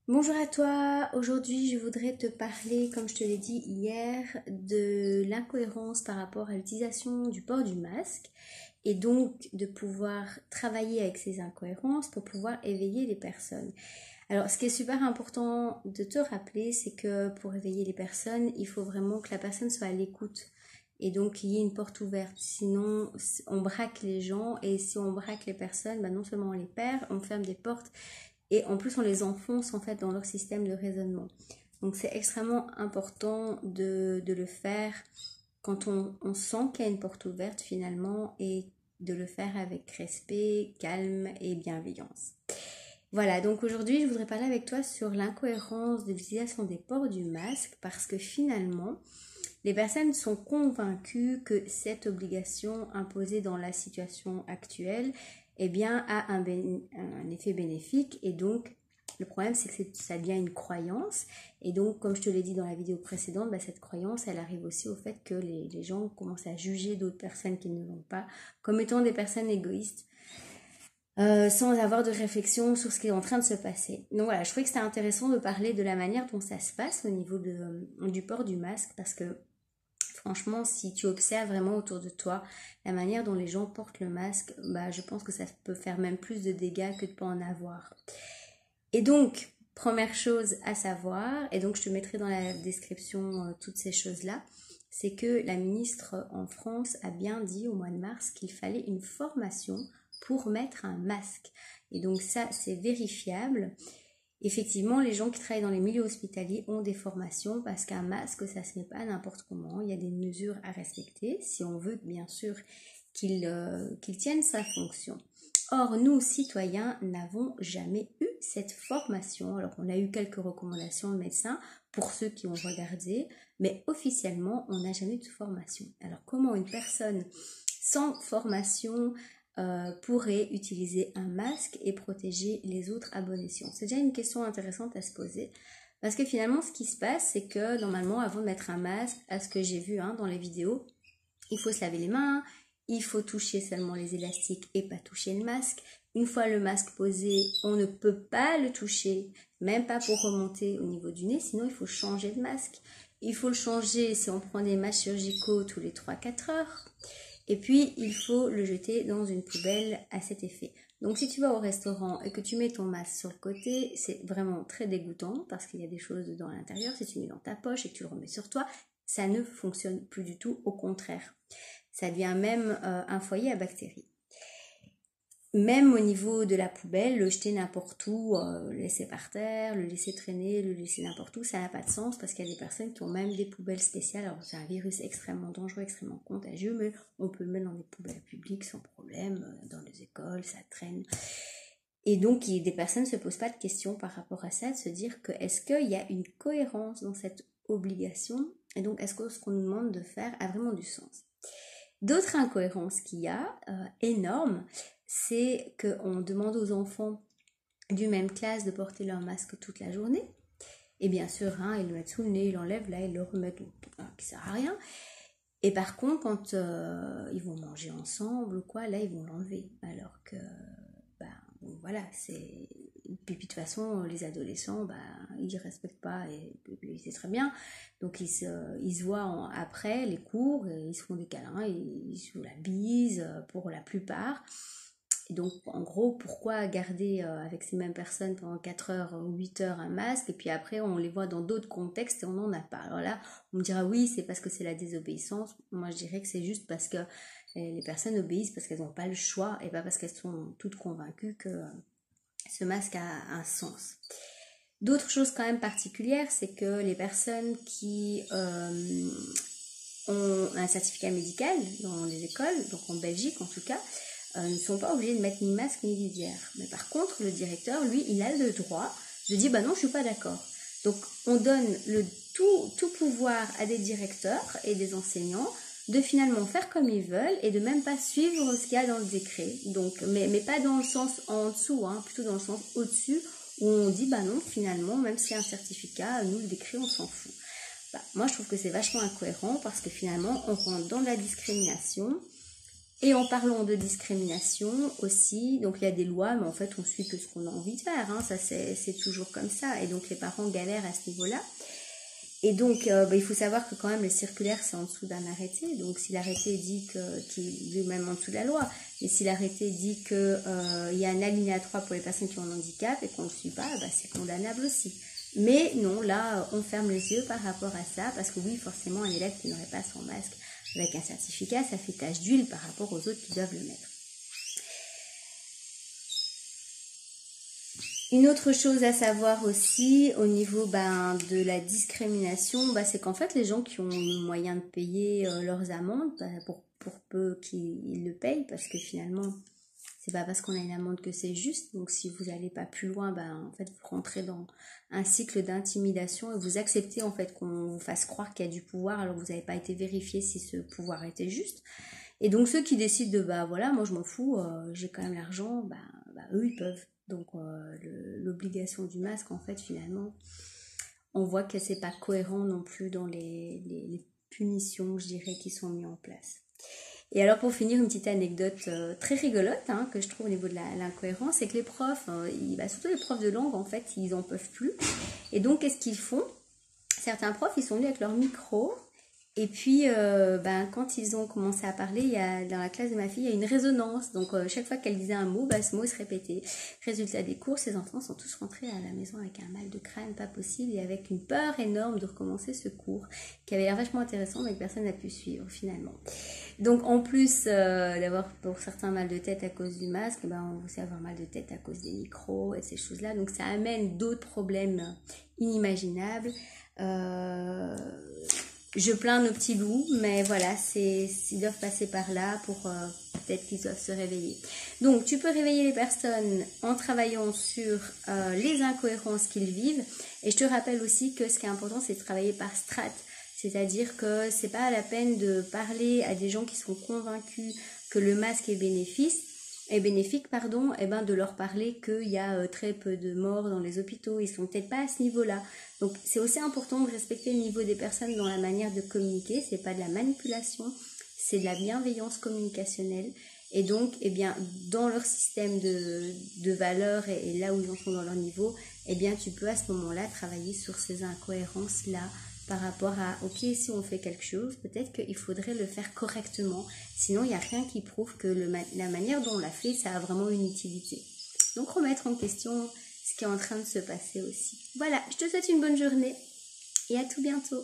Bonjour à toi, aujourd'hui je voudrais te parler, comme je te l'ai dit hier, de l'incohérence par rapport à l'utilisation du port du masque et donc de pouvoir travailler avec ces incohérences pour pouvoir éveiller les personnes. Alors ce qui est super important de te rappeler, c'est que pour éveiller les personnes, il faut vraiment que la personne soit à l'écoute et donc qu'il y ait une porte ouverte. Sinon on braque les gens et si on braque les personnes, non seulement on les perd, on ferme des portes et en plus on les enfonce en fait dans leur système de raisonnement. Donc c'est extrêmement important de le faire quand on sent qu'il y a une porte ouverte finalement et de le faire avec respect, calme et bienveillance. Voilà, donc aujourd'hui je voudrais parler avec toi sur l'incohérence de l'utilisation des ports du masque parce que finalement les personnes sont convaincues que cette obligation imposée dans la situation actuelle a un effet bénéfique et donc le problème c'est que ça devient une croyance et donc comme je te l'ai dit dans la vidéo précédente, cette croyance elle arrive aussi au fait que les gens commencent à juger d'autres personnes qui ne l'ont pas comme étant des personnes égoïstes sans avoir de réflexion sur ce qui est en train de se passer. Donc voilà, je trouvais que c'était intéressant de parler de la manière dont ça se passe au niveau du port du masque parce que franchement, si tu observes vraiment autour de toi la manière dont les gens portent le masque, je pense que ça peut faire même plus de dégâts que de ne pas en avoir. Et donc, première chose à savoir, et donc je te mettrai dans la description toutes ces choses-là, c'est que la ministre en France a bien dit au mois de mars qu'il fallait une formation pour mettre un masque. Et donc ça, c'est vérifiable. Effectivement, les gens qui travaillent dans les milieux hospitaliers ont des formations parce qu'un masque, ça se met pas n'importe comment. Il y a des mesures à respecter si on veut bien sûr qu'il tienne sa fonction. Or, nous, citoyens, n'avons jamais eu cette formation. Alors, on a eu quelques recommandations de médecins pour ceux qui ont regardé, mais officiellement, on n'a jamais eu de formation. Alors, comment une personne sans formation pourrait utiliser un masque et protéger les autres à bon escient? C'est déjà une question intéressante à se poser. Parce que finalement, ce qui se passe, c'est que normalement, avant de mettre un masque, à ce que j'ai vu dans les vidéos, il faut se laver les mains, il faut toucher seulement les élastiques et pas toucher le masque. Une fois le masque posé, on ne peut pas le toucher, même pas pour remonter au niveau du nez, sinon il faut changer de masque. Il faut le changer si on prend des masques chirurgicaux tous les 3-4 heures. Et puis, il faut le jeter dans une poubelle à cet effet. Donc, si tu vas au restaurant et que tu mets ton masque sur le côté, c'est vraiment très dégoûtant parce qu'il y a des choses dedans à l'intérieur. Si tu le mets dans ta poche et que tu le remets sur toi, ça ne fonctionne plus du tout. Au contraire, ça devient même un foyer à bactéries. Même au niveau de la poubelle, le jeter n'importe où, le laisser par terre, le laisser traîner, le laisser n'importe où, ça n'a pas de sens parce qu'il y a des personnes qui ont même des poubelles spéciales. Alors c'est un virus extrêmement dangereux, extrêmement contagieux, mais on peut le mettre dans des poubelles publiques sans problème, dans les écoles, ça traîne. Et donc des personnes ne se posent pas de questions par rapport à ça, de se dire que est-ce qu'il y a une cohérence dans cette obligation et donc est-ce que ce qu'on nous demande de faire a vraiment du sens. D'autres incohérences qu'il y a, énormes, c'est qu'on demande aux enfants du même classe de porter leur masque toute la journée. Et bien sûr, ils le mettent sous le nez, ils l'enlèvent, là, ils le remettent, qui sert à rien. Et par contre, quand ils vont manger ensemble ou quoi, là, ils vont l'enlever. Alors que, voilà, c'est... Puis de toute façon, les adolescents, ils ne respectent pas, et c'est très bien. Donc ils se voient après les cours, et ils se font des câlins, ils se font la bise pour la plupart. Et donc, en gros, pourquoi garder avec ces mêmes personnes pendant 4 heures ou 8 heures un masque et puis après, on les voit dans d'autres contextes et on n'en a pas. Alors là, on me dira oui, c'est parce que c'est la désobéissance. Moi, je dirais que c'est juste parce que les personnes obéissent parce qu'elles n'ont pas le choix et pas parce qu'elles sont toutes convaincues que ce masque a un sens. D'autres choses quand même particulières, c'est que les personnes qui ont un certificat médical dans les écoles, donc en Belgique en tout cas, ne sont pas obligés de mettre ni masque ni visière. Mais par contre, le directeur, lui, il a le droit de dire non, je suis pas d'accord. Donc, on donne le tout pouvoir à des directeurs et des enseignants de finalement faire comme ils veulent et de même pas suivre ce qu'il y a dans le décret. Donc, mais pas dans le sens en dessous, plutôt dans le sens au-dessus, où on dit non, finalement, même s'il y a un certificat, nous, le décret, on s'en fout. Moi, je trouve que c'est vachement incohérent parce que finalement, on rentre dans la discrimination. Et en parlant de discrimination aussi, donc il y a des lois, mais en fait on suit que ce qu'on a envie de faire, hein, ça c'est toujours comme ça, et donc les parents galèrent à ce niveau-là. Et donc, il faut savoir que quand même, le circulaire, c'est en dessous d'un arrêté. Donc, si l'arrêté dit qu'il est même en dessous de la loi, mais si l'arrêté dit qu'il y a un alinéa 3 pour les personnes qui ont un handicap et qu'on ne le suit pas, c'est condamnable aussi. Mais non, là, on ferme les yeux par rapport à ça, parce que oui, forcément, un élève qui n'aurait pas son masque avec un certificat, ça fait tache d'huile par rapport aux autres qui doivent le mettre. Une autre chose à savoir aussi au niveau de la discrimination, c'est qu'en fait les gens qui ont le moyen de payer leurs amendes, pour peu qu'ils le payent, parce que finalement c'est pas parce qu'on a une amende que c'est juste. Donc si vous n'allez pas plus loin, en fait vous rentrez dans un cycle d'intimidation et vous acceptez en fait qu'on vous fasse croire qu'il y a du pouvoir alors que vous n'avez pas été vérifié si ce pouvoir était juste. Et donc ceux qui décident de voilà, moi je m'en fous, j'ai quand même l'argent, eux ils peuvent. Donc l'obligation du masque, en fait, finalement, on voit que c'est pas cohérent non plus dans les punitions, je dirais, qui sont mises en place. Et alors pour finir, une petite anecdote très rigolote que je trouve au niveau de l'incohérence, c'est que les profs, surtout les profs de langue, en fait, ils en peuvent plus. Et donc qu'est-ce qu'ils font? Certains profs, ils sont venus avec leur micro. Et puis, quand ils ont commencé à parler, dans la classe de ma fille, il y a une résonance. Donc, chaque fois qu'elle disait un mot, ce mot se répétait. Résultat des cours, ces enfants sont tous rentrés à la maison avec un mal de crâne pas possible et avec une peur énorme de recommencer ce cours, qui avait l'air vachement intéressant, mais que personne n'a pu suivre finalement. Donc, en plus d'avoir pour certains mal de tête à cause du masque, on va aussi avoir mal de tête à cause des micros et ces choses-là. Donc, ça amène d'autres problèmes inimaginables. Je plains nos petits loups, mais voilà, ils doivent passer par là pour peut-être qu'ils doivent se réveiller. Donc, tu peux réveiller les personnes en travaillant sur les incohérences qu'ils vivent. Et je te rappelle aussi que ce qui est important, c'est de travailler par strate. C'est-à-dire que c'est pas la peine de parler à des gens qui sont convaincus que le masque est bénéfique, de leur parler qu'il y a très peu de morts dans les hôpitaux. Ils sont peut-être pas à ce niveau-là. Donc c'est aussi important de respecter le niveau des personnes dans la manière de communiquer. C'est pas de la manipulation, c'est de la bienveillance communicationnelle. Et donc, dans leur système de valeurs et là où ils en sont dans leur niveau, tu peux à ce moment-là travailler sur ces incohérences-là par rapport à, ok, si on fait quelque chose, peut-être qu'il faudrait le faire correctement. Sinon, il n'y a rien qui prouve que la manière dont on l'a fait, ça a vraiment une utilité. Donc, remettre en question ce qui est en train de se passer aussi. Voilà, je te souhaite une bonne journée et à tout bientôt.